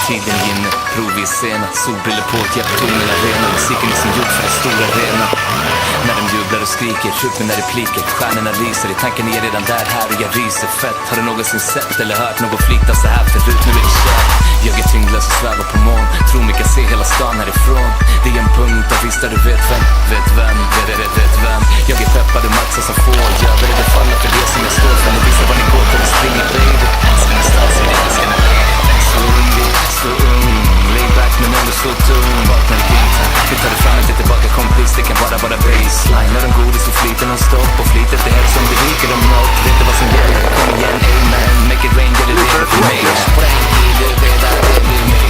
tiden är inne, prov i scenen. Solbriller på, hjärtonerna rena. Musiken är som gjord för en stor arena. När de jublar och skriker, skjut mina repliker. Stjärnorna lyser, i tanken är jag redan där. Här och jag ryser fett. Har du någonsin sett eller hört någon flikta så här förut? Nu är det kört. Jag är tyngdlös och svävar på moln. Tror mig kan se hela stan härifrån. Det är en punkt av visst där du vet vem. Vet vem. Jag är peppad och maxad som får. Jag är beredd att falla för det som jag står för. Och visa vad ni går för att springa, baby. Ska någonstans i det, ska ni så ung, så ung. Lay back men ändå så tung. Vaknar i vinter, vi tar det fram, inte tillbaka kompis. Det kan vara bara baseline. När de godis och flyter någon stopp. Och flyter det helt som det viker om något. Vet du vad som gäller? Kom igen, amen. Make it rain, gäller det för mig. Du vet att det blir mig.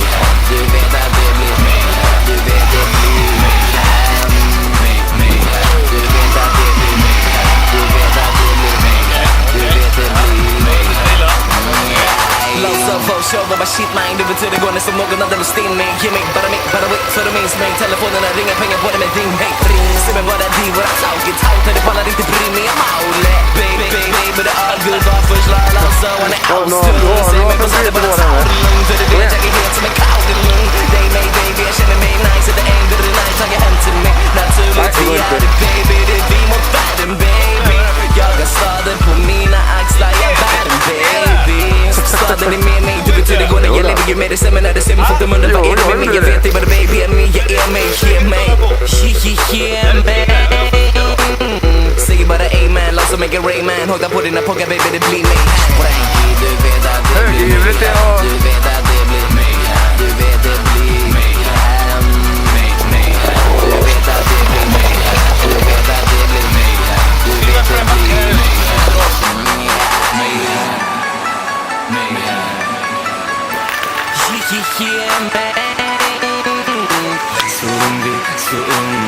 Du vet att det blir mig. Du vet det blir mig. Du vet att det blir mig. Du vet att det blir mig. Du vet det blir mig. Lows up, show vad bara shit man. Det betyder gående som någon hade låst in mig. Ge mig bara wait för de minns mig. Telefonerna ringer, pengar på det med ring. Hey, ring, se mig bara di what I talk. It's out, det pallar inte bry mig. I'm out, baby, but det all good. Var först lala, så on the outskirts. Säg mig på sättet bara sound lugn. För du vet jag är helt som en cloud i lugn. Day mig baby, jag känner mig nice. Det är ändå det nice, han ger hem till mig. Naturligt vi är det baby, det är vi mot världen baby. Jag har staden på mina axlar, jag är världen baby. Staden är med mig, du vet hur det går när jag lever ju med det. Stämmer när det ser mig fort om munnen, vad är det med mig? Jag vet inte vad det baby är mig, jag är mig, ge mig. Säger bara amen, låt som Mega Rayman. Hålla på dina poggar baby, det blir mig. Du vet att det blir mig. Du vet att det blir mig. Du vet det blir mig. Du vet att det blir mig. Du vet att det blir mig. Du vet det blir mig. Så ung, så ung.